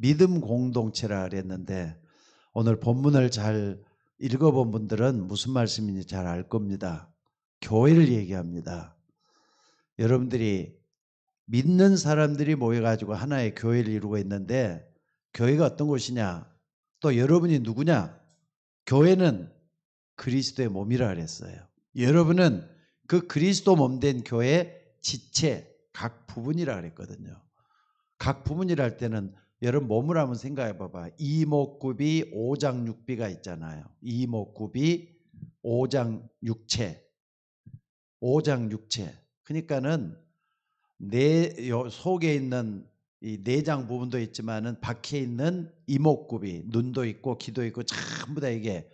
믿음 공동체라 그랬는데 오늘 본문을 잘 읽어본 분들은 무슨 말씀인지 잘 알 겁니다. 교회를 얘기합니다. 여러분들이 믿는 사람들이 모여가지고 하나의 교회를 이루고 있는데 교회가 어떤 곳이냐? 또 여러분이 누구냐? 교회는 그리스도의 몸이라 그랬어요. 여러분은 그 그리스도 몸된 교회의 지체, 각 부분이라 그랬거든요. 각 부분이라 할 때는 여러분 몸을 한번 생각해 봐봐. 이목구비, 오장육비가 있잖아요. 이목구비, 오장육체. 오장육체. 그러니까는 내 속에 있는 이 내장 부분도 있지만은 밖에 있는 이목구비, 눈도 있고 귀도 있고 전부 다 이게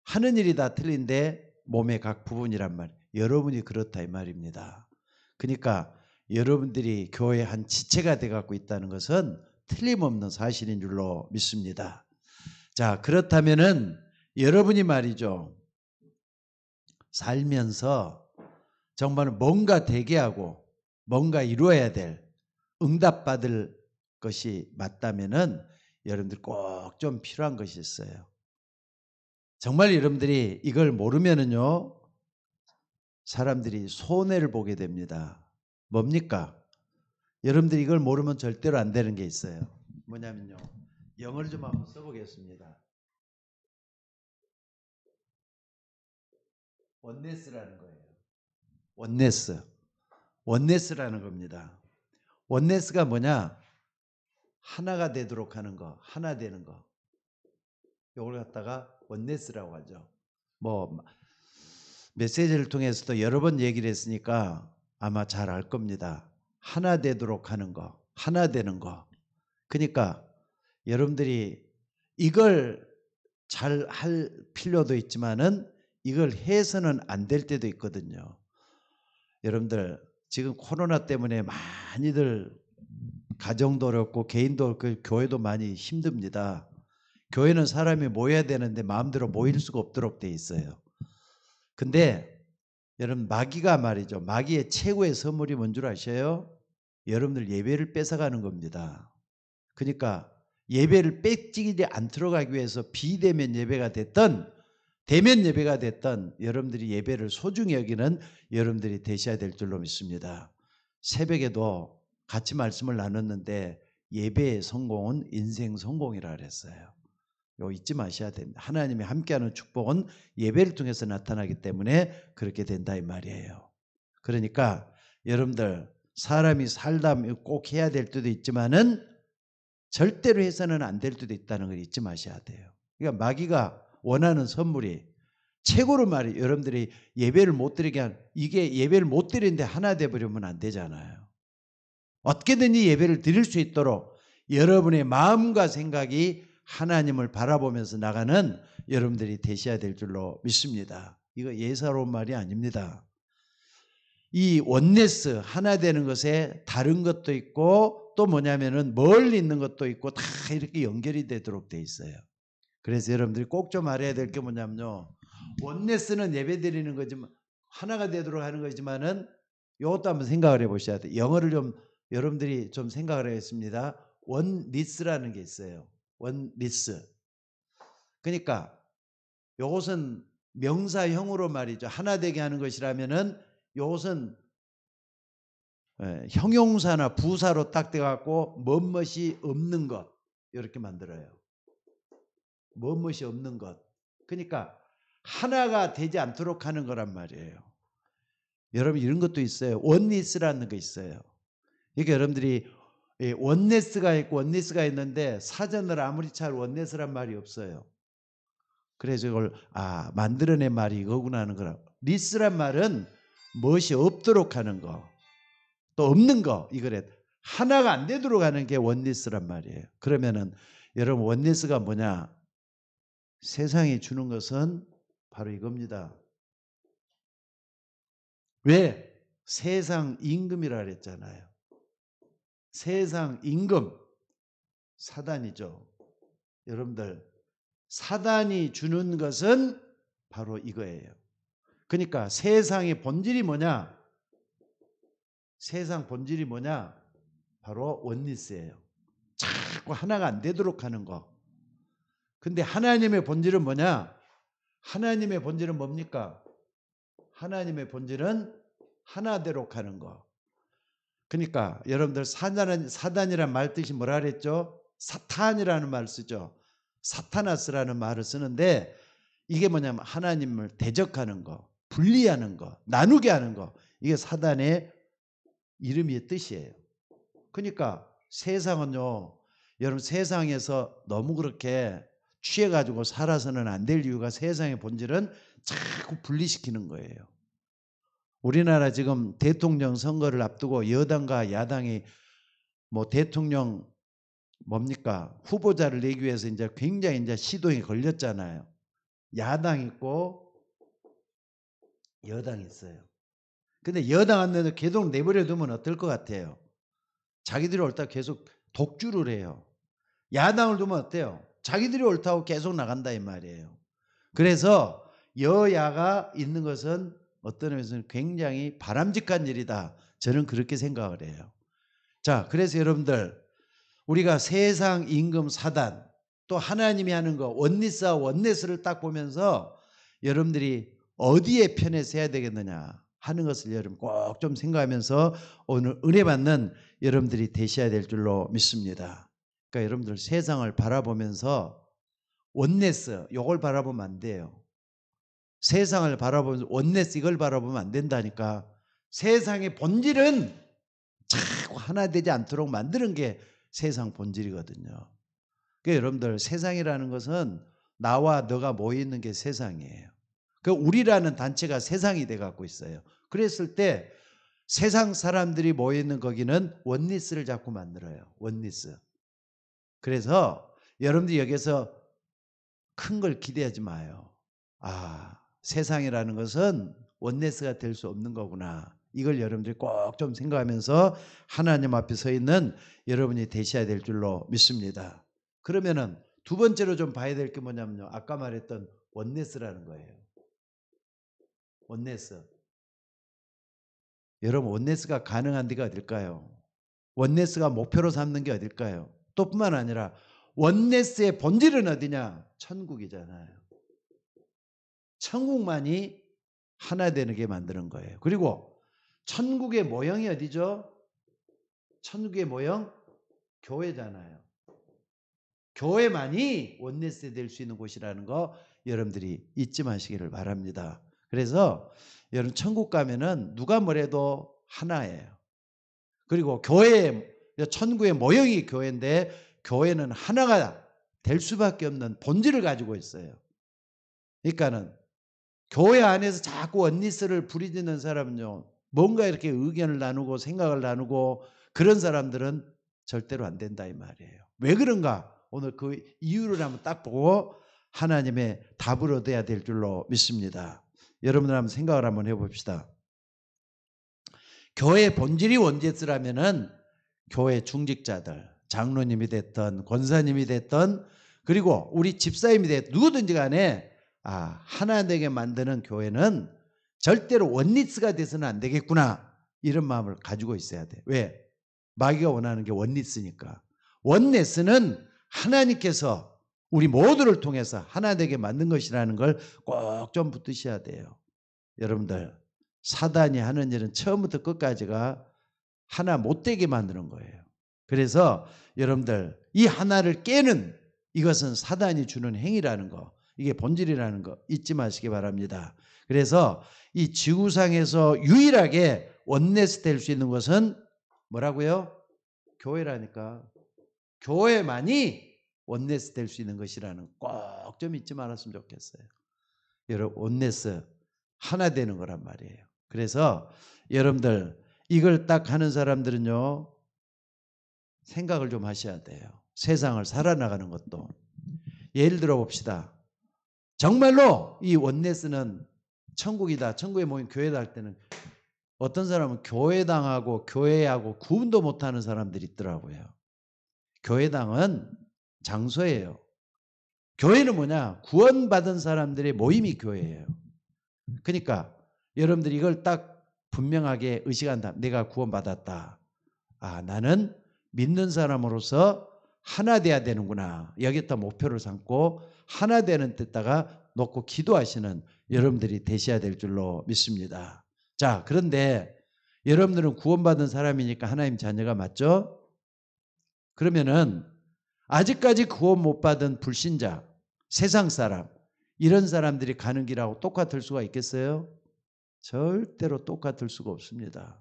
하는 일이 다 틀린데 몸의 각 부분이란 말. 여러분이 그렇다 이 말입니다. 그러니까 여러분들이 교회의 한 지체가 돼 갖고 있다는 것은 틀림없는 사실인 줄로 믿습니다. 자, 그렇다면은 여러분이 말이죠. 살면서 정말 뭔가 되게 하고 뭔가 이루어야 될 응답받을 것이 맞다면은 여러분들 꼭 좀 필요한 것이 있어요. 정말 여러분들이 이걸 모르면은요, 사람들이 손해를 보게 됩니다. 뭡니까? 여러분들이 이걸 모르면 절대로 안 되는 게 있어요. 뭐냐면요, 영어를 좀 한번 써보겠습니다. 원네스라는 거예요. 원네스. 원네스라는 겁니다. 원네스가 뭐냐? 하나가 되도록 하는 거, 하나 되는 거. 이걸 갖다가 원네스라고 하죠. 뭐 메시지를 통해서도 여러 번 얘기를 했으니까 아마 잘 알 겁니다. 하나 되도록 하는 거, 하나 되는 거. 그러니까 여러분들이 이걸 잘 할 필요도 있지만은 이걸 해서는 안 될 때도 있거든요. 여러분들 지금 코로나 때문에 많이들 가정도 어렵고 개인도 어렵고 교회도 많이 힘듭니다. 교회는 사람이 모여야 되는데 마음대로 모일 수가 없도록 돼 있어요. 근데 여러분 마귀가 말이죠. 마귀의 최고의 선물이 뭔 줄 아셔요? 여러분들 예배를 뺏어가는 겁니다. 그러니까 예배를 뺏기지 않도록 하기 위해서 비대면 예배가 됐던 대면 예배가 됐던 여러분들이 예배를 소중히 여기는 여러분들이 되셔야 될 줄로 믿습니다. 새벽에도 같이 말씀을 나눴는데 예배의 성공은 인생 성공이라 그랬어요. 이거 잊지 마셔야 됩니다. 하나님이 함께하는 축복은 예배를 통해서 나타나기 때문에 그렇게 된다 이 말이에요. 그러니까 여러분들 사람이 살다 꼭 해야 될 때도 있지만은 절대로 해서는 안 될 때도 있다는 걸 잊지 마셔야 돼요. 그러니까 마귀가 원하는 선물이 최고로 말이 여러분들이 예배를 못 드리게 한 이게 예배를 못 드리는데 하나 돼버리면 안 되잖아요. 어떻게든지 예배를 드릴 수 있도록 여러분의 마음과 생각이 하나님을 바라보면서 나가는 여러분들이 되셔야 될 줄로 믿습니다. 이거 예사로운 말이 아닙니다. 이 원네스 하나 되는 것에 다른 것도 있고 또 뭐냐면은 멀리 있는 것도 있고 다 이렇게 연결이 되도록 돼 있어요. 그래서 여러분들이 꼭 좀 알아야 될 게 뭐냐면요. 원네스는 예배 드리는 거지만 하나가 되도록 하는 거지만은 이것도 한번 생각을 해 보셔야 돼요. 영어를 좀 여러분들이 좀 생각을 하겠습니다. 원리스라는 게 있어요. 원리스. 그러니까 이것은 명사형으로 말이죠. 하나 되게 하는 것이라면은 이것은 형용사나 부사로 딱 돼갖고 멋멋이 없는 것 이렇게 만들어요. 멋멋이 없는 것. 그러니까 하나가 되지 않도록 하는 거란 말이에요. 여러분 이런 것도 있어요. 원리스라는 거 있어요. 그러니까 여러분들이 원네스가 있고 원리스가 있는데 사전을 아무리 잘 원네스란 말이 없어요. 그래서 이걸 만들어낸 말이 이거구나 하는 거라. 리스란 말은 무엇이 없도록 하는 거. 또 없는 거 이거래. 하나가 안 되도록 하는 게 원리스란 말이에요. 그러면은 여러분 원리스가 뭐냐? 세상이 주는 것은 바로 이겁니다. 왜? 세상 임금이라 그랬잖아요. 세상 임금 사단이죠. 여러분들 사단이 주는 것은 바로 이거예요. 그러니까 세상의 본질이 뭐냐? 세상 본질이 뭐냐? 바로 원리스예요. 자꾸 하나가 안 되도록 하는 거. 근데 하나님의 본질은 뭐냐? 하나님의 본질은 뭡니까? 하나님의 본질은 하나되도록 하는 거. 그러니까 여러분들 사단이란 말 뜻이 뭐라 그랬죠? 사탄이라는 말 쓰죠. 사타나스라는 말을 쓰는데 이게 뭐냐면 하나님을 대적하는 거, 분리하는 거, 나누게 하는 거. 이게 사단의 이름의 뜻이에요. 그러니까 세상은요, 여러분 세상에서 너무 그렇게 취해가지고 살아서는 안 될 이유가 세상의 본질은 자꾸 분리시키는 거예요. 우리나라 지금 대통령 선거를 앞두고 여당과 야당이 뭐 대통령 뭡니까 후보자를 내기 위해서 이제 굉장히 이제 시도에 걸렸잖아요. 야당 있고 여당 있어요. 근데 여당한테는 계속 내버려 두면 어떨 것 같아요? 자기들이 옳다 계속 독주를 해요. 야당을 두면 어때요? 자기들이 옳다고 계속 나간다 이 말이에요. 그래서 여야가 있는 것은 어떤 의미에서는 굉장히 바람직한 일이다. 저는 그렇게 생각을 해요. 자, 그래서 여러분들 우리가 세상 임금 사단 또 하나님이 하는 거 원리스와 원네스를 딱 보면서 여러분들이 어디에 편에 서야 되겠느냐 하는 것을 여러분 꼭 좀 생각하면서 오늘 은혜 받는 여러분들이 되셔야 될 줄로 믿습니다. 그러니까 여러분들 세상을 바라보면서 원네스 이걸 바라보면 안 돼요. 세상을 바라보면서 원네스 이걸 바라보면 안 된다니까. 세상의 본질은 자꾸 하나 되지 않도록 만드는 게 세상 본질이거든요. 그러니까 여러분들 세상이라는 것은 나와 너가 모여있는 게 세상이에요. 그 우리라는 단체가 세상이 돼 갖고 있어요. 그랬을 때 세상 사람들이 모여있는 거기는 원리스를 자꾸 만들어요. 원리스. 그래서 여러분들이 여기서 큰 걸 기대하지 마요. 아, 세상이라는 것은 원네스가 될 수 없는 거구나. 이걸 여러분들이 꼭 좀 생각하면서 하나님 앞에 서 있는 여러분이 되셔야 될 줄로 믿습니다. 그러면은 두 번째로 좀 봐야 될 게 뭐냐면요. 아까 말했던 원네스라는 거예요. 원네스. 여러분 원네스가 가능한 데가 어딜까요? 원네스가 목표로 삼는 게 어딜까요? 또 뿐만 아니라 원네스의 본질은 어디냐? 천국이잖아요. 천국만이 하나 되는 게 만드는 거예요. 그리고 천국의 모형이 어디죠? 천국의 모형? 교회잖아요. 교회만이 원네스 될 수 있는 곳이라는 거 여러분들이 잊지 마시기를 바랍니다. 그래서 여러분 천국 가면은 누가 뭐래도 하나예요. 그리고 교회, 천국의 모형이 교회인데 교회는 하나가 될 수밖에 없는 본질을 가지고 있어요. 그러니까는 교회 안에서 자꾸 원리스를 부리짖는 사람은요, 뭔가 이렇게 의견을 나누고 생각을 나누고 그런 사람들은 절대로 안 된다 이 말이에요. 왜 그런가? 오늘 그 이유를 한번 딱 보고 하나님의 답을 얻어야 될 줄로 믿습니다. 여러분들 한번 생각을 한번 해봅시다. 교회 본질이 원리스라면은 교회 중직자들, 장로님이 됐던 권사님이 됐던 그리고 우리 집사님이 됐던 누구든지 간에 하나 되게 만드는 교회는 절대로 원리스가 돼서는 안 되겠구나 이런 마음을 가지고 있어야 돼. 왜? 마귀가 원하는 게 원리스니까. 원리스는 하나님께서 우리 모두를 통해서 하나 되게 만든 것이라는 걸 꼭 좀 붙드셔야 돼요. 여러분들 사단이 하는 일은 처음부터 끝까지가 하나 못되게 만드는 거예요. 그래서 여러분들 이 하나를 깨는 이것은 사단이 주는 행위라는 거, 이게 본질이라는 거 잊지 마시기 바랍니다. 그래서 이 지구상에서 유일하게 원네스 될 수 있는 것은 뭐라고요? 교회라니까. 교회만이 원네스 될 수 있는 것이라는 꼭 좀 잊지 말았으면 좋겠어요. 여러분 원네스 하나 되는 거란 말이에요. 그래서 여러분들 이걸 딱 하는 사람들은요 생각을 좀 하셔야 돼요. 세상을 살아나가는 것도. 예를 들어 봅시다. 정말로 이 원네스는 천국이다. 천국에 모인 교회다 할 때는 어떤 사람은 교회당하고 교회하고 구분도 못하는 사람들이 있더라고요. 교회당은 장소예요. 교회는 뭐냐? 구원받은 사람들의 모임이 교회예요. 그러니까 여러분들이 이걸 딱 분명하게 의식한다. 내가 구원받았다. 나는 믿는 사람으로서 하나 돼야 되는구나. 여기다 목표를 삼고 하나 되는 데다가 놓고 기도하시는 여러분들이 되셔야 될 줄로 믿습니다. 자, 그런데 여러분들은 구원받은 사람이니까 하나님 자녀가 맞죠? 그러면은 아직까지 구원 못 받은 불신자, 세상 사람, 이런 사람들이 가는 길하고 똑같을 수가 있겠어요? 절대로 똑같을 수가 없습니다.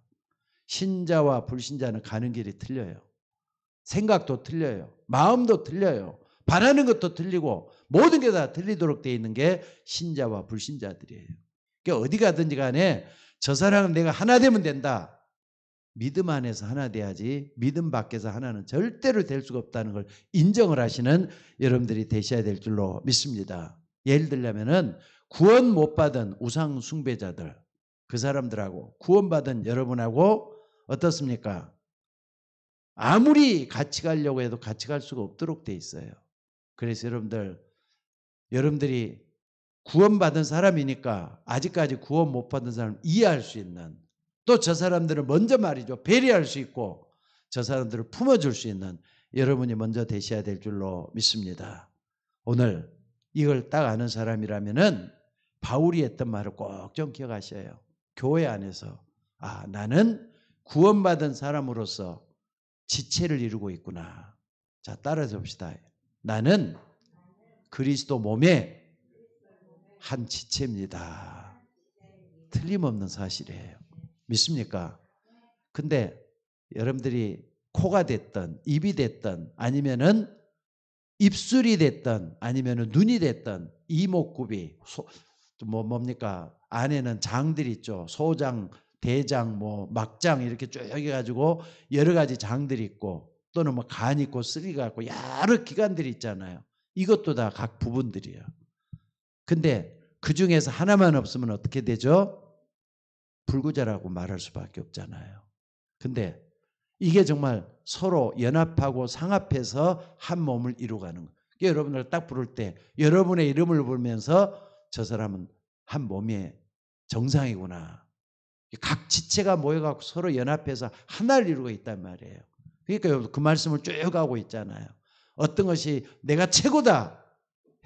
신자와 불신자는 가는 길이 틀려요. 생각도 틀려요. 마음도 틀려요. 바라는 것도 틀리고 모든 게 다 틀리도록 되어 있는 게 신자와 불신자들이에요. 그러니까 어디 가든지 간에 저 사람은 내가 하나 되면 된다. 믿음 안에서 하나 돼야지 믿음 밖에서 하나는 절대로 될 수가 없다는 걸 인정을 하시는 여러분들이 되셔야 될 줄로 믿습니다. 예를 들자면은 구원 못 받은 우상 숭배자들, 그 사람들하고 구원받은 여러분하고 어떻습니까? 아무리 같이 가려고 해도 같이 갈 수가 없도록 돼 있어요. 그래서 여러분들이 구원받은 사람이니까 아직까지 구원 못 받은 사람 이해할 수 있는, 또 저 사람들을 먼저 말이죠, 배려할 수 있고 저 사람들을 품어줄 수 있는 여러분이 먼저 되셔야 될 줄로 믿습니다. 오늘 이걸 딱 아는 사람이라면은 바울이 했던 말을 꼭 좀 기억하셔요. 교회 안에서 나는 구원받은 사람으로서 지체를 이루고 있구나. 자, 따라서 봅시다. 나는 그리스도 몸의 한 지체입니다. 틀림없는 사실이에요. 믿습니까? 근데 여러분들이 코가 됐든 입이 됐든 아니면은 입술이 됐든 아니면은 눈이 됐든 이목구비 뭡니까? 안에는 장들이 있죠. 소장, 대장, 막장 이렇게 쭉 해가지고 여러 가지 장들이 있고 또는 간 있고 쓰리가 있고 여러 기관들이 있잖아요. 이것도 다 각 부분들이에요. 근데 그 중에서 하나만 없으면 어떻게 되죠? 불구자라고 말할 수밖에 없잖아요. 근데 이게 정말 서로 연합하고 상합해서 한 몸을 이루어가는 거예요. 여러분을 딱 부를 때 여러분의 이름을 부르면서 저 사람은 한 몸의 정상이구나. 각 지체가 모여갖고 서로 연합해서 하나를 이루고 있단 말이에요. 그러니까 그 말씀을 쭉 하고 있잖아요. 어떤 것이 내가 최고다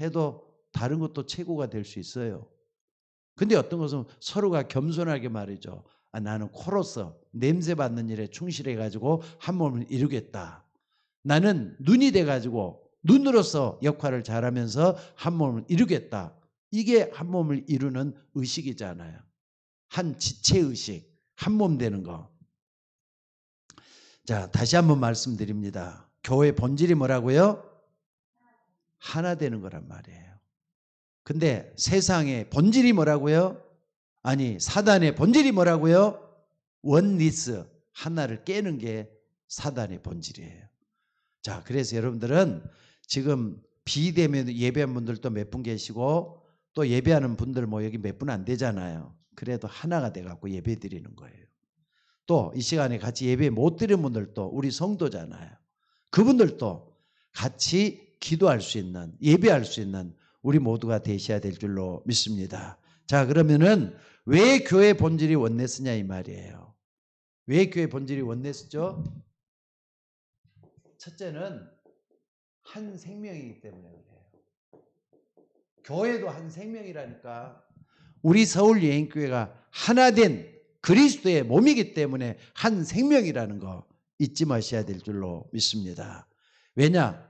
해도 다른 것도 최고가 될 수 있어요. 근데 어떤 것은 서로가 겸손하게 말이죠. 나는 코로서 냄새 맡는 일에 충실해가지고 한 몸을 이루겠다. 나는 눈이 돼가지고 눈으로서 역할을 잘하면서 한 몸을 이루겠다. 이게 한 몸을 이루는 의식이잖아요. 한 지체의식, 한 몸 되는 거. 자, 다시 한번 말씀드립니다. 교회 본질이 뭐라고요? 하나 되는 거란 말이에요. 근데 세상의 본질이 뭐라고요? 아니, 사단의 본질이 뭐라고요? 원리스, 하나를 깨는 게 사단의 본질이에요. 자, 그래서 여러분들은 지금 비대면 예배한 분들도 몇 분 계시고 또 예배하는 분들 여기 몇 분 안 되잖아요. 그래도 하나가 돼갖고 예배 드리는 거예요. 또 이 시간에 같이 예배 못 드리는 분들도 우리 성도잖아요. 그분들도 같이 기도할 수 있는, 예배할 수 있는 우리 모두가 되셔야 될 줄로 믿습니다. 자, 그러면은 왜 교회 본질이 원네스냐 이 말이에요. 왜 교회 본질이 원네스죠? 첫째는 한 생명이기 때문에 그래요. 교회도 한 생명이라니까. 우리 서울여행교회가 하나 된 그리스도의 몸이기 때문에 한 생명이라는 거 잊지 마셔야 될 줄로 믿습니다. 왜냐?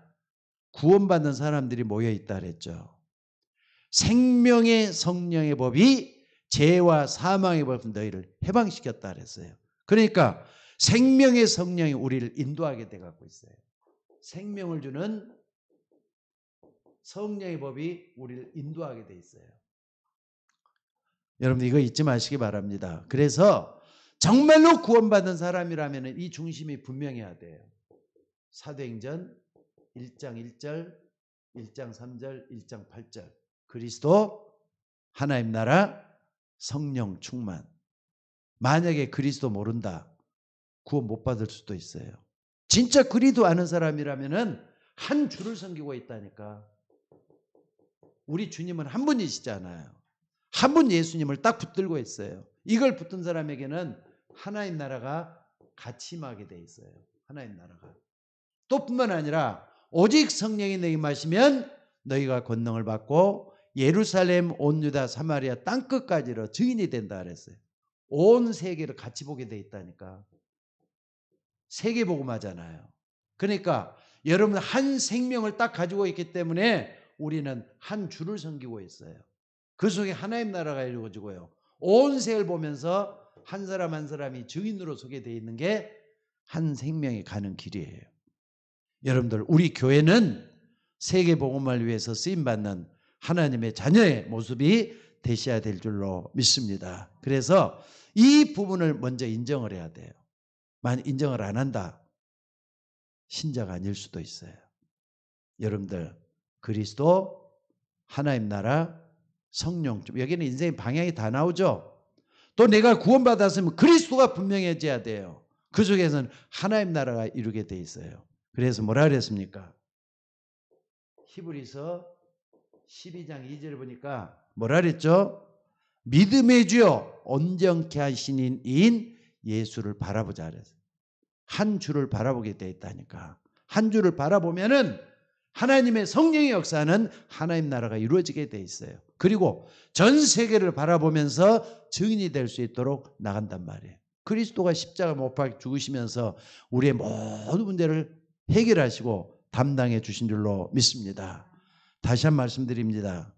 구원받는 사람들이 모여있다 그랬죠. 생명의 성령의 법이 죄와 사망의 법 너희를 해방시켰다 그랬어요. 그러니까 생명의 성령이 우리를 인도하게 돼가고 있어요. 생명을 주는 성령의 법이 우리를 인도하게 돼 있어요. 여러분 이거 잊지 마시기 바랍니다. 그래서 정말로 구원받은 사람이라면 이 중심이 분명해야 돼요. 사도행전 1장 1절, 1장 3절, 1장 8절. 그리스도, 하나님 나라, 성령 충만. 만약에 그리스도 모른다. 구원 못 받을 수도 있어요. 진짜 그리스도 아는 사람이라면 한 줄을 섬기고 있다니까. 우리 주님은 한 분이시잖아요. 한 분 예수님을 딱 붙들고 있어요. 이걸 붙든 사람에게는 하나님 나라가 같이 임하게 돼 있어요. 하나님 나라가. 또 뿐만 아니라 오직 성령이 너희 마시면 너희가 권능을 받고 예루살렘, 온 유다, 사마리아 땅끝까지로 증인이 된다 그랬어요. 온 세계를 같이 보게 돼 있다니까. 세계복음하잖아요. 그러니까 여러분 한 생명을 딱 가지고 있기 때문에 우리는 한 주를 섬기고 있어요. 그 속에 하나님 나라가 이루어지고요. 온 세계를 보면서 한 사람 한 사람이 증인으로 소개되어 있는 게 한 생명이 가는 길이에요. 여러분들 우리 교회는 세계복음을 위해서 쓰임받는 하나님의 자녀의 모습이 되셔야 될 줄로 믿습니다. 그래서 이 부분을 먼저 인정을 해야 돼요. 만약 인정을 안 한다, 신자가 아닐 수도 있어요. 여러분들 그리스도, 하나님 나라, 성령, 여기는 인생의 방향이 다 나오죠. 또 내가 구원받았으면 그리스도가 분명해져야 돼요. 그 속에서는 하나님 나라가 이루게 돼 있어요. 그래서 뭐라 그랬습니까? 히브리서 12장 2절에 보니까 뭐라 그랬죠? 믿음의 주요 온전케 하신 이인 예수를 바라보자 그랬어요. 한 주를 바라보게 돼 있다니까. 한 주를 바라보면은 하나님의 성령의 역사는 하나님 나라가 이루어지게 돼 있어요. 그리고 전 세계를 바라보면서 증인이 될 수 있도록 나간단 말이에요. 그리스도가 십자가 못 박혀 죽으시면서 우리의 모든 문제를 해결하시고 담당해 주신 줄로 믿습니다. 다시 한 말씀드립니다.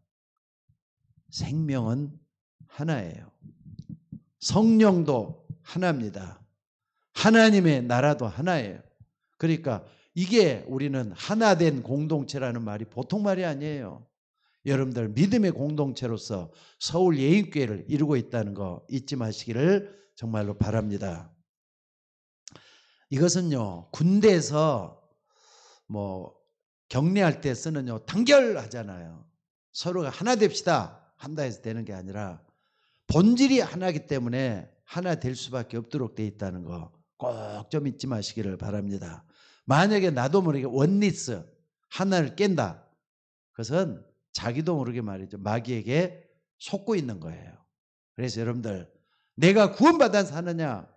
생명은 하나예요. 성령도 하나입니다. 하나님의 나라도 하나예요. 그러니까 이게 우리는 하나 된 공동체라는 말이 보통 말이 아니에요. 여러분들 믿음의 공동체로서 서울 예인교회를 이루고 있다는 거 잊지 마시기를 정말로 바랍니다. 이것은요 군대에서 뭐 격려할 때 쓰는 단결하잖아요. 서로가 하나 됩시다 한다 해서 되는 게 아니라 본질이 하나이기 때문에 하나 될 수밖에 없도록 돼 있다는 거 꼭 좀 잊지 마시기를 바랍니다. 만약에 나도 모르게 원리스 하나를 깬다, 그것은 자기도 모르게 말이죠 마귀에게 속고 있는 거예요. 그래서 여러분들 내가 구원받아 사느냐,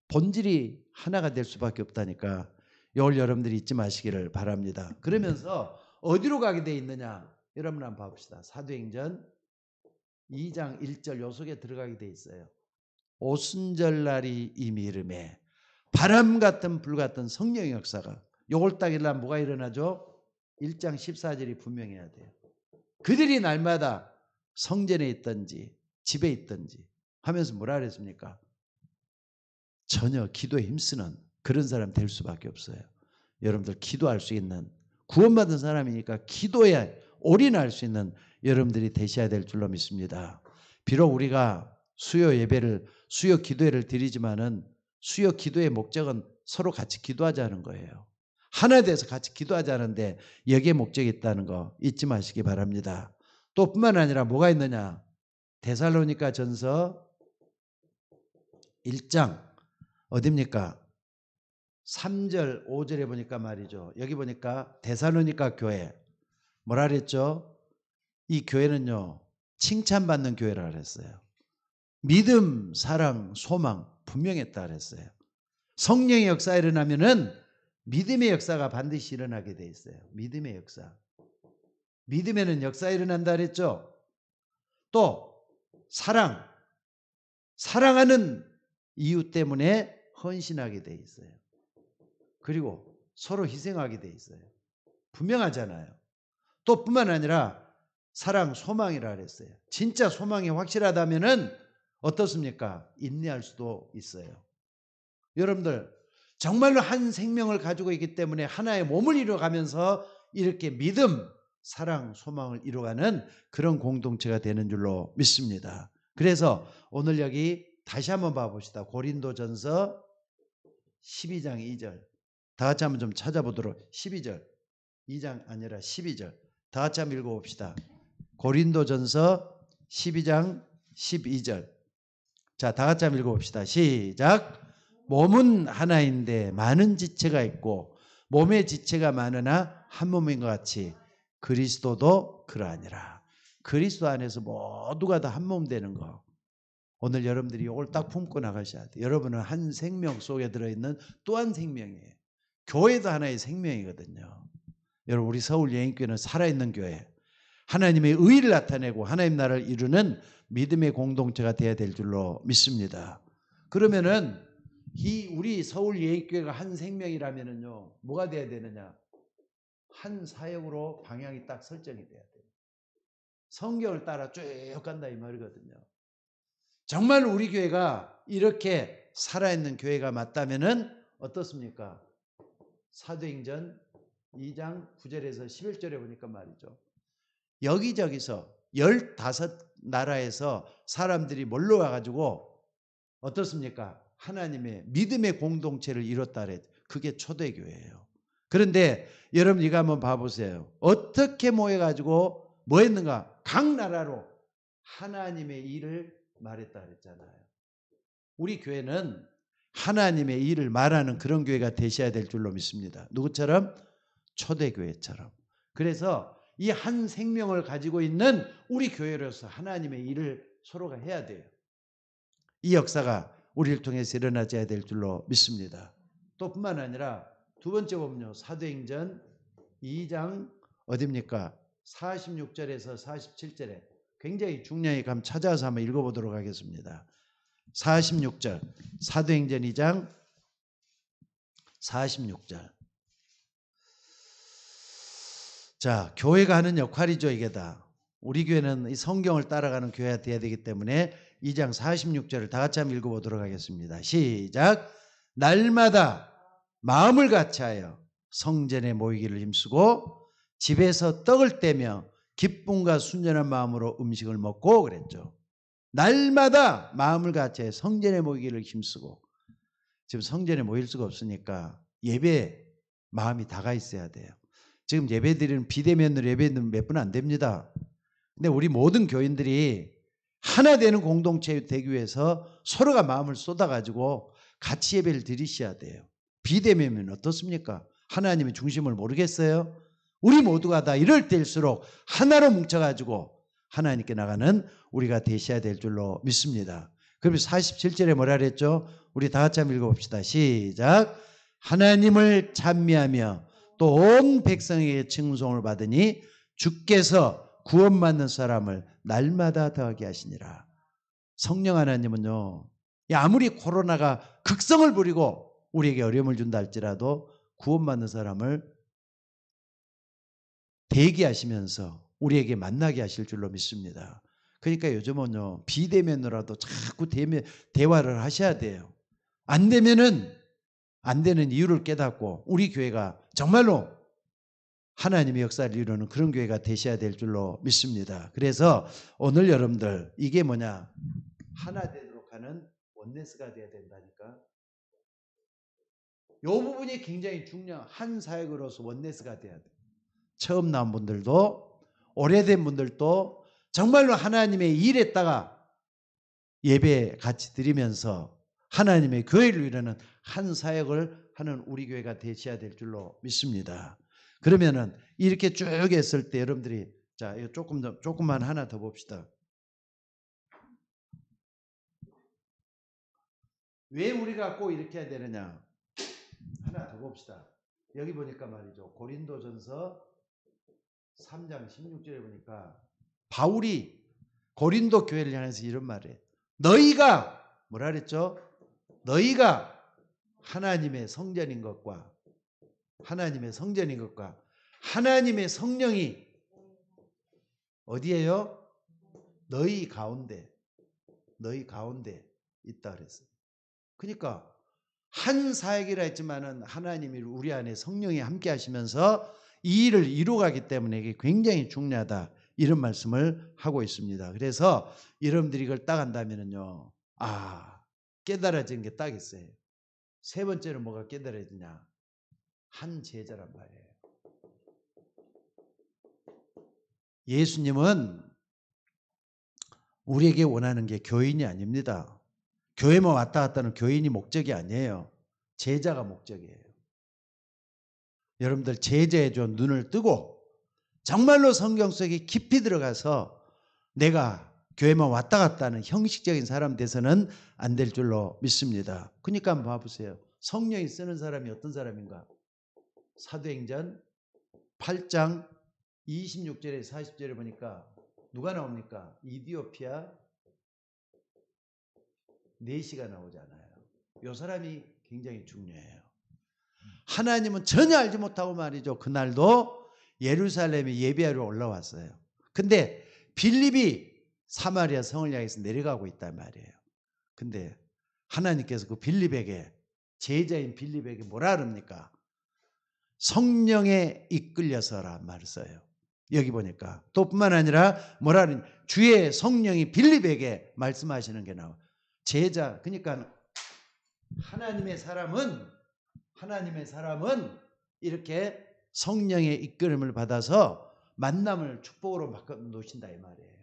본질이 하나가 될 수밖에 없다니까 이걸 여러분들이 잊지 마시기를 바랍니다. 그러면서 어디로 가게 돼 있느냐, 여러분 한번 봐봅시다. 사도행전 2장 1절 요 속에 들어가게 돼 있어요. 오순절날이 이미 이름에 바람 같은 불 같은 성령의 역사가, 요걸 딱 일어나면 뭐가 일어나죠? 1장 14절이 분명해야 돼요. 그들이 날마다 성전에 있든지 집에 있든지 하면서 뭐라 그랬습니까? 전혀 기도에 힘쓰는 그런 사람 될 수밖에 없어요. 여러분들 기도할 수 있는, 구원받은 사람이니까 기도에 올인할 수 있는 여러분들이 되셔야 될 줄로 믿습니다. 비록 우리가 수요 예배를, 수요 기도회를 드리지만은 수요 기도의 목적은 서로 같이 기도하자는 거예요. 하나 돼서 같이 기도하자는데 여기에 목적이 있다는 거 잊지 마시기 바랍니다. 또 뿐만 아니라 뭐가 있느냐, 데살로니가 전서 1장 어딥니까? 3절 5절에 보니까 말이죠. 여기 보니까 데살로니가 교회 뭐라 그랬죠? 이 교회는요 칭찬받는 교회라 그랬어요. 믿음, 사랑, 소망 분명했다 그랬어요. 성령의 역사 일어나면은 믿음의 역사가 반드시 일어나게 돼 있어요. 믿음의 역사. 믿음에는 역사 일어난다 그랬죠. 또 사랑, 사랑하는 이유 때문에 헌신하게 돼 있어요. 그리고 서로 희생하게 돼 있어요. 분명하잖아요. 또 뿐만 아니라 사랑, 소망이라 그랬어요. 진짜 소망이 확실하다면은 어떻습니까? 인내할 수도 있어요. 여러분들 정말로 한 생명을 가지고 있기 때문에 하나의 몸을 이루어가면서 이렇게 믿음, 사랑, 소망을 이루어가는 그런 공동체가 되는 줄로 믿습니다. 그래서 오늘 여기 다시 한번 봐봅시다. 고린도전서 12장 2절 다 같이 한번 좀 찾아보도록. 12절 2장 아니라 12절 다 같이 한번 읽어봅시다. 고린도전서 12장 12절 자, 다 같이 한번 읽어봅시다. 시작. 몸은 하나인데 많은 지체가 있고 몸의 지체가 많으나 한 몸인 것 같이 그리스도도 그러하니라. 그리스도 안에서 모두가 다 한 몸 되는 거. 오늘 여러분들이 이걸 딱 품고 나가셔야 돼요. 여러분은 한 생명 속에 들어있는 또 한 생명이에요. 교회도 하나의 생명이거든요. 여러분 우리 서울예인교회는 살아있는 교회, 하나님의 의를 나타내고 하나님 나라를 이루는 믿음의 공동체가 되어야 될 줄로 믿습니다. 그러면은 이 우리 서울예인교회가 한 생명이라면은요, 뭐가 돼야 되느냐? 한 사역으로 방향이 딱 설정이 돼야 돼요. 성경을 따라 쭉 간다 이 말이거든요. 정말 우리 교회가 이렇게 살아있는 교회가 맞다면은 어떻습니까? 사도행전 2장 9절에서 11절에 보니까 말이죠. 여기저기서 15나라에서 사람들이 몰려 와가지고 어떻습니까? 하나님의 믿음의 공동체를 이뤘다 그랬죠. 그게 초대교회예요. 그런데 여러분 이거 한번 봐보세요. 어떻게 모여가지고 뭐 했는가? 각 나라로 하나님의 일을 말했다 그랬잖아요. 우리 교회는 하나님의 일을 말하는 그런 교회가 되셔야 될 줄로 믿습니다. 누구처럼? 초대교회처럼. 그래서 이 한 생명을 가지고 있는 우리 교회로서 하나님의 일을 서로가 해야 돼요. 이 역사가 우리를 통해서 일어나야 될 줄로 믿습니다. 또 뿐만 아니라 두 번째 보면요. 사도행전 2장 어디입니까? 46절에서 47절에 굉장히 중요하게 한번 찾아서 한번 읽어보도록 하겠습니다. 46절 사도행전 2장 46절. 자, 교회가 하는 역할이죠. 이게 다. 우리 교회는 이 성경을 따라가는 교회가 되어야 되기 때문에 2장 46절을 다 같이 한번 읽어보도록 하겠습니다. 시작. 날마다 마음을 같이하여 성전에 모이기를 힘쓰고 집에서 떡을 떼며 기쁨과 순전한 마음으로 음식을 먹고 그랬죠. 날마다 마음을 같이하여 성전에 모이기를 힘쓰고. 지금 성전에 모일 수가 없으니까 예배 마음이 다가 있어야 돼요. 지금 예배 드리는 비대면으로 예배는 몇 분 안 됩니다. 근데 우리 모든 교인들이 하나 되는 공동체 되기 위해서 서로가 마음을 쏟아가지고 같이 예배를 드리셔야 돼요. 비대면이면 어떻습니까? 하나님의 중심을 모르겠어요? 우리 모두가 다 이럴 때일수록 하나로 뭉쳐가지고 하나님께 나가는 우리가 되셔야 될 줄로 믿습니다. 그럼 47절에 뭐라 그랬죠? 우리 다 같이 한번 읽어봅시다. 시작. 하나님을 찬미하며 또 온 백성에게 칭송을 받으니 주께서 구원받는 사람을 날마다 더하게 하시니라. 성령 하나님은요, 아무리 코로나가 극성을 부리고 우리에게 어려움을 준다 할지라도 구원받는 사람을 대기하시면서 우리에게 만나게 하실 줄로 믿습니다. 그러니까 요즘은요, 비대면으로라도 자꾸 대화를 하셔야 돼요. 안 되면은 안 되는 이유를 깨닫고 우리 교회가 정말로 하나님의 역사를 이루는 그런 교회가 되셔야 될 줄로 믿습니다. 그래서 오늘 여러분들 이게 뭐냐? 하나 되도록 하는 원네스가 돼야 된다니까. 이 부분이 굉장히 중요한 한 사역으로서 원네스가 돼야 돼요. 처음 나온 분들도 오래된 분들도 정말로 하나님의 일에다가 예배 같이 드리면서 하나님의 교회를 이루는 한 사역을 하는 우리 교회가 되셔야 될 줄로 믿습니다. 그러면은 이렇게 쭉 했을 때 여러분들이 자, 이거 조금만 하나 더 봅시다. 왜 우리가 꼭 이렇게 해야 되느냐? 하나 더 봅시다. 여기 보니까 말이죠. 고린도전서 3장 16절에 보니까 바울이 고린도 교회를 향해서 이런 말을 해요. 너희가 뭐라 그랬죠? 너희가 하나님의 성전인 것과 하나님의 성령이 어디에요? 너희 가운데 있다 그랬어요. 그러니까 한 사역이라 했지만은 하나님이 우리 안에 성령이 함께 하시면서 이 일을 이루어가기 때문에 이게 굉장히 중요하다. 이런 말씀을 하고 있습니다. 그래서 여러분들이 이걸 딱 한다면은요. 깨달아진 게 딱 있어요. 세 번째는 뭐가 깨달아지냐? 한 제자란 말이에요. 예수님은 우리에게 원하는 게 교인이 아닙니다. 교회만 왔다 갔다 하는 교인이 목적이 아니에요. 제자가 목적이에요. 여러분들 제자의 좀 눈을 뜨고 정말로 성경 속에 깊이 들어가서 내가 교회만 왔다 갔다 하는 형식적인 사람 돼서는 안 될 줄로 믿습니다. 그러니까 한번 봐보세요. 성령이 쓰는 사람이 어떤 사람인가? 사도행전 8장 26절에 40절에 보니까 누가 나옵니까? 이디오피아 4시가 나오잖아요. 이 사람이 굉장히 중요해요. 하나님은 전혀 알지 못하고 말이죠. 그날도 예루살렘에 예배하러 올라왔어요. 근데 빌립이 사마리아 성을 향해서 내려가고 있단 말이에요. 근데 하나님께서 그 빌립에게, 제자인 빌립에게 뭐라 그럽니까? 성령에 이끌려서라 말을 써요. 여기 보니까 또 뿐만 아니라 뭐라 그러냐, 주의 성령이 빌립에게 말씀하시는 게 나와. 제자, 그러니까 하나님의 사람은 이렇게 성령의 이끌음을 받아서 만남을 축복으로 바꿔 놓으신다 이 말이에요.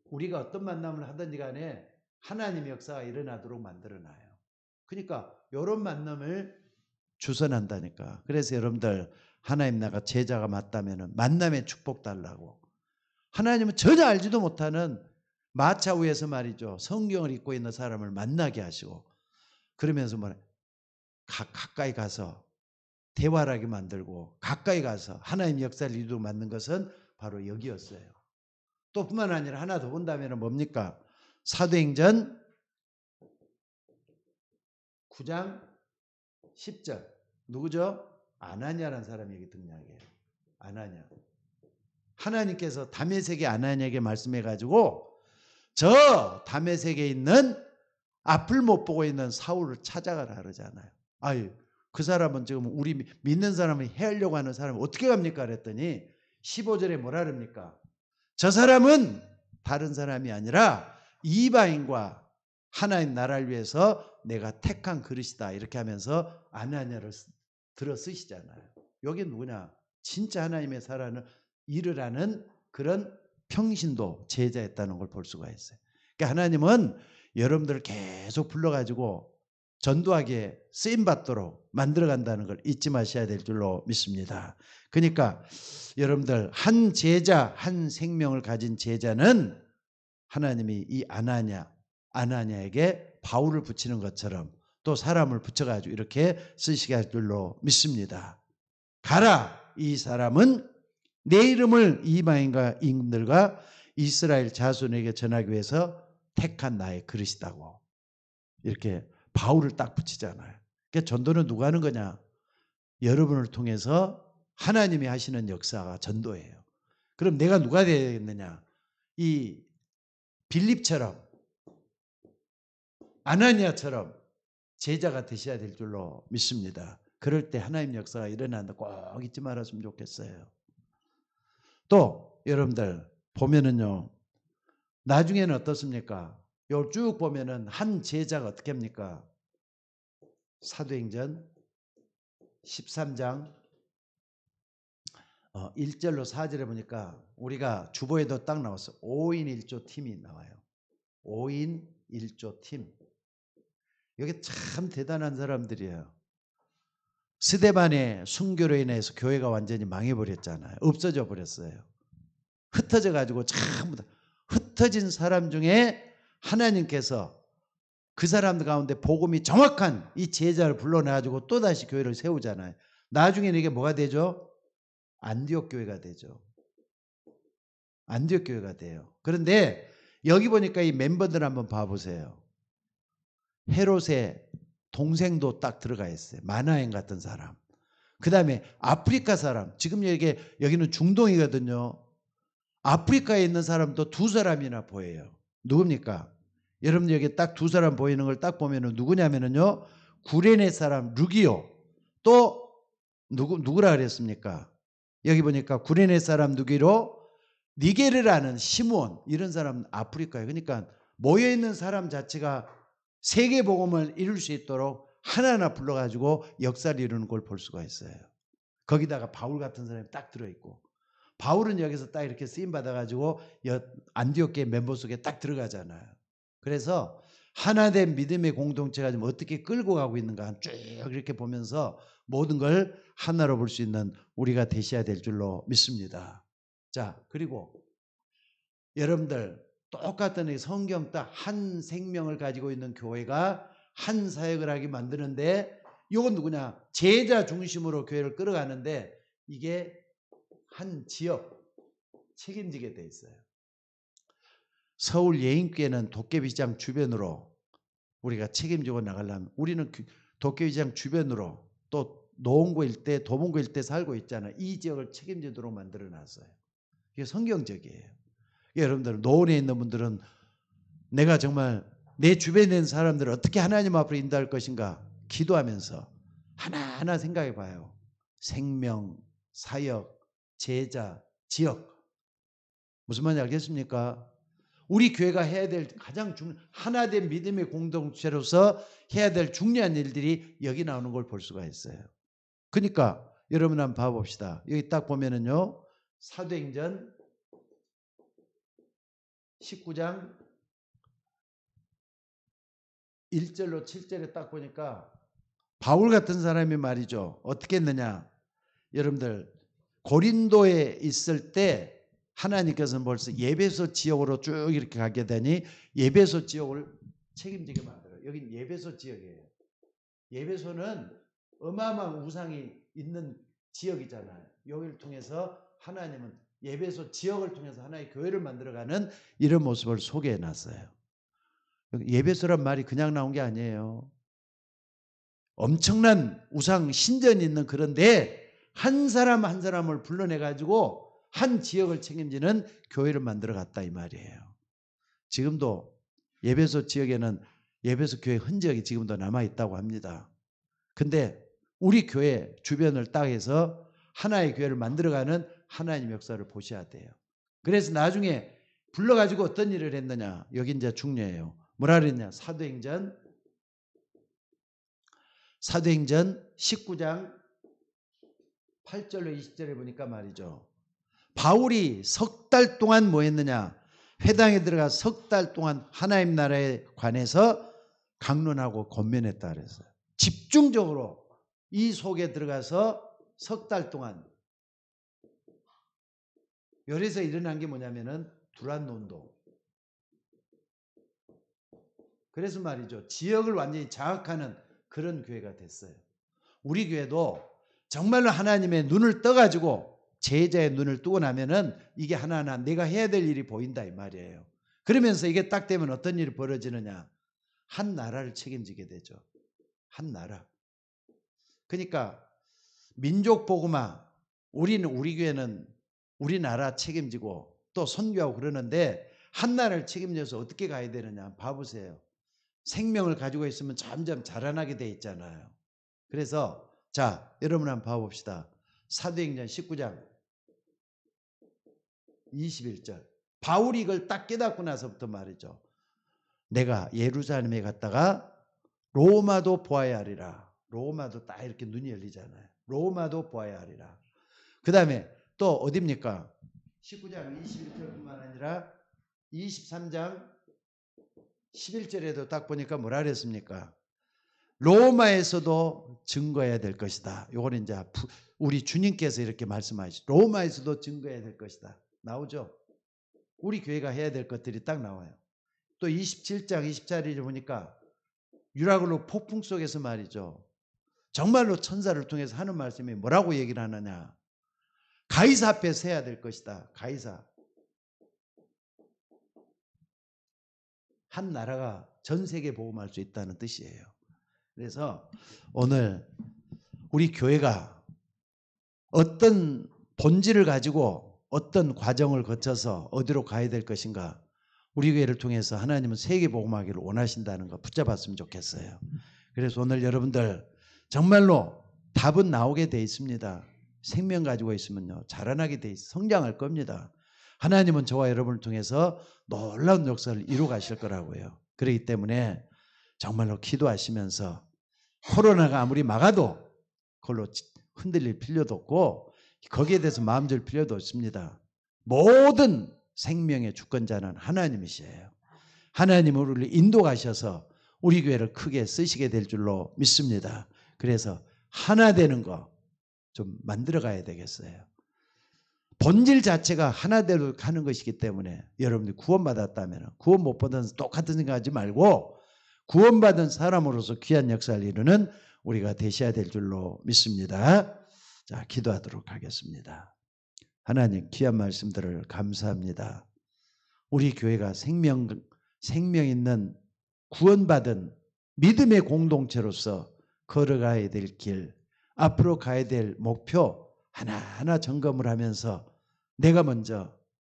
우리가 어떤 만남을 하든지 간에 하나님의 역사가 일어나도록 만들어놔요. 그러니까 이런 만남을 주선한다니까. 그래서 여러분들 하나님 나라 제자가 맞다면 만남의 축복 달라고. 하나님은 전혀 알지도 못하는 마차 위에서 말이죠. 성경을 읽고 있는 사람을 만나게 하시고, 그러면서 뭐래, 가까이 가서 대화하게 만들고 가까이 가서 하나님 역사를 이루도록 만든 것은 바로 여기였어요. 또 뿐만 아니라 하나 더 본다면 뭡니까? 사도행전 9장 10절 누구죠? 아나니아라는 사람이 여기 등장해요. 아나니아. 하나님께서 다메섹의 아나니아에게 말씀해가지고 저 다메섹에 있는 앞을 못 보고 있는 사울을 찾아가라 그러잖아요. 아유, 그 사람은 지금 우리 믿는 사람을 해하려고 하는 사람은 어떻게 갑니까? 그랬더니 15절에 뭐라 그럽니까? 저 사람은 다른 사람이 아니라 이방인과 하나님 나라를 위해서 내가 택한 그릇이다. 이렇게 하면서 아나니아를 들어 쓰시잖아요. 여기 누구냐? 진짜 하나님의 살아는 일을 하는 그런 평신도 제자였다는 걸 볼 수가 있어요. 그러니까 하나님은 여러분들을 계속 불러가지고 전도하게 쓰임받도록 만들어간다는 걸 잊지 마셔야 될 줄로 믿습니다. 그러니까 여러분들 한 제자, 한 생명을 가진 제자는 하나님이 이 아나니아에게 바울을 붙이는 것처럼 또 사람을 붙여가지고 이렇게 쓰시게 할 줄로 믿습니다. 가라, 이 사람은 내 이름을 이방인과 임금들과 이스라엘 자손에게 전하기 위해서 택한 나의 그릇이다고 이렇게 바울을 딱 붙이잖아요. 그러니까 전도는 누가 하는 거냐? 여러분을 통해서 하나님이 하시는 역사가 전도예요. 그럼 내가 누가 되겠느냐? 이 빌립처럼 아나니아처럼 제자가 되셔야 될 줄로 믿습니다. 그럴 때 하나님 역사가 일어난다 꼭 잊지 말았으면 좋겠어요. 또 여러분들 보면은요, 나중에는 어떻습니까? 요 쭉 보면은 한 제자가 어떻게 합니까? 사도행전 13장 1절로 4절에 보니까 우리가 주보에도 딱 나왔어. 5인 1조 팀이 나와요. 5인 1조 팀. 여기 참 대단한 사람들이에요. 스데반의 순교로 인해서 교회가 완전히 망해버렸잖아요. 없어져 버렸어요. 흩어져 가지고 전부 다 흩어진 사람 중에 하나님께서 그 사람들 가운데 복음이 정확한 이 제자를 불러내가지고 또다시 교회를 세우잖아요. 나중에는 이게 뭐가 되죠? 안디옥 교회가 되죠. 안디옥 교회가 돼요. 그런데 여기 보니까 이 멤버들 한번 봐보세요. 헤롯의 동생도 딱 들어가 있어요. 마나행 같은 사람. 그 다음에 아프리카 사람. 지금 여기는 중동이거든요. 아프리카에 있는 사람도 두 사람이나 보여요. 누굽니까? 여러분 여기 딱 두 사람 보이는 걸 딱 보면은 누구냐면은요. 구레네 사람 루기오. 또 누구라 그랬습니까? 여기 보니까 구레네 사람 누기로 니게르라는 시므온 이런 사람 아프리카에. 그러니까 모여 있는 사람 자체가 세계 복음을 이룰 수 있도록 하나하나 불러가지고 역사를 이루는 걸 볼 수가 있어요. 거기다가 바울 같은 사람이 딱 들어있고, 바울은 여기서 딱 이렇게 쓰임 받아가지고 안디옥 교회 멤버 속에 딱 들어가잖아요. 그래서 하나된 믿음의 공동체가 지금 어떻게 끌고 가고 있는가 쭉 이렇게 보면서 모든 걸 하나로 볼 수 있는 우리가 되셔야 될 줄로 믿습니다. 자, 그리고 여러분들 똑같은 성경 딱 한 생명을 가지고 있는 교회가 한 사역을 하게 만드는데 이건 누구냐? 제자 중심으로 교회를 끌어가는데 이게 한 지역 책임지게 돼 있어요. 서울 예인교회는 도깨비장 주변으로 우리가 책임지고 나가려면 우리는 도깨비장 주변으로 또 노원구 일대, 도봉구 일대 살고 있잖아요. 이 지역을 책임지도록 만들어놨어요. 이게 성경적이에요. 여러분들 노원에 있는 분들은 내가 정말 내 주변에 있는 사람들을 어떻게 하나님 앞으로 인도할 것인가 기도하면서 하나하나 생각해 봐요. 생명, 사역, 제자, 지역. 무슨 말인지 알겠습니까? 우리 교회가 해야 될 가장 하나된 믿음의 공동체로서 해야 될 중요한 일들이 여기 나오는 걸 볼 수가 있어요. 그러니까 여러분 한번 봐봅시다. 여기 딱 보면은요. 사도행전 19장 1절로 7절에 딱 보니까 바울 같은 사람이 말이죠. 어떻게 했느냐. 여러분들 고린도에 있을 때 하나님께서는 벌써 예배소 지역으로 쭉 이렇게 가게 되니 예배소 지역을 책임지게 만들어요. 여긴 예배소 지역이에요. 예배소는 어마어마한 우상이 있는 지역이잖아요. 여기를 통해서 하나님은 예배소 지역을 통해서 하나의 교회를 만들어가는 이런 모습을 소개해 놨어요. 예배소란 말이 그냥 나온 게 아니에요. 엄청난 우상 신전이 있는 그런데 한 사람 한 사람을 불러내가지고 한 지역을 책임지는 교회를 만들어갔다 이 말이에요. 지금도 예배소 지역에는 예배소 교회 흔적이 지금도 남아있다고 합니다. 근데 우리 교회 주변을 딱 해서 하나의 교회를 만들어가는 하나님 역사를 보셔야 돼요. 그래서 나중에 불러가지고 어떤 일을 했느냐. 여기 이제 중요해요. 뭐라 그랬냐. 사도행전 19장 8절로 20절에 보니까 말이죠. 바울이 석 달 동안 뭐 했느냐. 회당에 들어가 석 달 동안 하나님 나라에 관해서 강론하고 권면했다 그랬어요. 집중적으로 이 속에 들어가서 석 달 동안 열에서 일어난 게 뭐냐면은 두란노운동. 그래서 말이죠. 지역을 완전히 장악하는 그런 교회가 됐어요. 우리 교회도 정말로 하나님의 눈을 떠가지고 제자의 눈을 뜨고 나면은 이게 하나하나 내가 해야 될 일이 보인다 이 말이에요. 그러면서 이게 딱 되면 어떤 일이 벌어지느냐. 한 나라를 책임지게 되죠. 한 나라. 그러니까 민족 복음화 우리는 우리 교회는 우리나라 책임지고 또 선교하고 그러는데 한 나라를 책임져서 어떻게 가야 되느냐 봐보세요. 생명을 가지고 있으면 점점 자라나게 돼 있잖아요. 그래서 자 여러분 한번 봐봅시다. 사도행전 19장 21절 바울이 이걸 딱 깨닫고 나서부터 말이죠. 내가 예루살렘에 갔다가 로마도 보아야 하리라. 로마도 딱 이렇게 눈이 열리잖아요. 로마도 보아야 하리라. 그 다음에 또 어딥니까? 19장 21절뿐만 아니라 23장 11절에도 딱 보니까 뭐라 그랬습니까? 로마에서도 증거해야 될 것이다. 요거는 이제 우리 주님께서 이렇게 말씀하시죠. 로마에서도 증거해야 될 것이다. 나오죠? 우리 교회가 해야 될 것들이 딱 나와요. 또 27장 24절에 보니까 유라굴로 폭풍 속에서 말이죠. 정말로 천사를 통해서 하는 말씀이 뭐라고 얘기를 하느냐. 가이사 앞에 서야 될 것이다. 가이사. 한 나라가 전 세계 복음할 수 있다는 뜻이에요. 그래서 오늘 우리 교회가 어떤 본질을 가지고 어떤 과정을 거쳐서 어디로 가야 될 것인가. 우리 교회를 통해서 하나님은 세계 복음하기를 원하신다는 거 붙잡았으면 좋겠어요. 그래서 오늘 여러분들 정말로 답은 나오게 돼 있습니다. 생명 가지고 있으면요 자라나게 돼 있어 성장할 겁니다. 하나님은 저와 여러분을 통해서 놀라운 역사를 이루어 가실 거라고요. 그렇기 때문에 정말로 기도하시면서 코로나가 아무리 막아도 그걸로 흔들릴 필요도 없고 거기에 대해서 마음 줄 필요도 없습니다. 모든 생명의 주권자는 하나님이시에요. 하나님은 우리를 인도하셔서 우리 교회를 크게 쓰시게 될 줄로 믿습니다. 그래서 하나 되는 거 좀 만들어 가야 되겠어요. 본질 자체가 하나대로 가는 것이기 때문에 여러분들이 구원받았다면 구원 못 받은 똑같은 생각하지 말고 구원받은 사람으로서 귀한 역사를 이루는 우리가 되셔야 될 줄로 믿습니다. 자, 기도하도록 하겠습니다. 하나님 귀한 말씀들을 감사합니다. 우리 교회가 생명 있는 구원받은 믿음의 공동체로서 걸어가야 될 길, 앞으로 가야 될 목표 하나하나 점검을 하면서 내가 먼저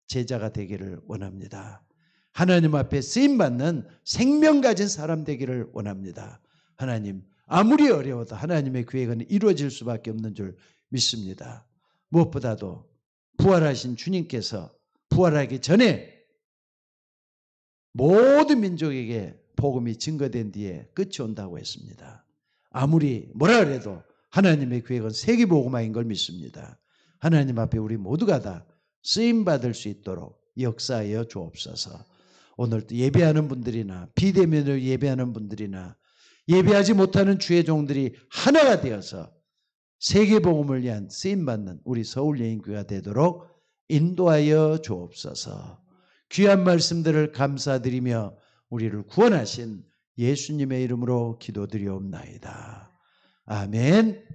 제자가 되기를 원합니다. 하나님 앞에 쓰임받는 생명 가진 사람 되기를 원합니다. 하나님, 아무리 어려워도 하나님의 계획은 이루어질 수밖에 없는 줄 믿습니다. 무엇보다도 부활하신 주님께서 부활하기 전에 모든 민족에게 복음이 증거된 뒤에 끝이 온다고 했습니다. 아무리 뭐라 그래도 하나님의 계획은 세계복음화인 걸 믿습니다. 하나님 앞에 우리 모두가 다 쓰임받을 수 있도록 역사하여 주옵소서. 오늘도 예배하는 분들이나 비대면으로 예배하는 분들이나 예배하지 못하는 주의 종들이 하나가 되어서 세계복음을 위한 쓰임받는 우리 서울예인교회가 되도록 인도하여 주옵소서. 귀한 말씀들을 감사드리며 우리를 구원하신 예수님의 이름으로 기도드리옵나이다. 아멘.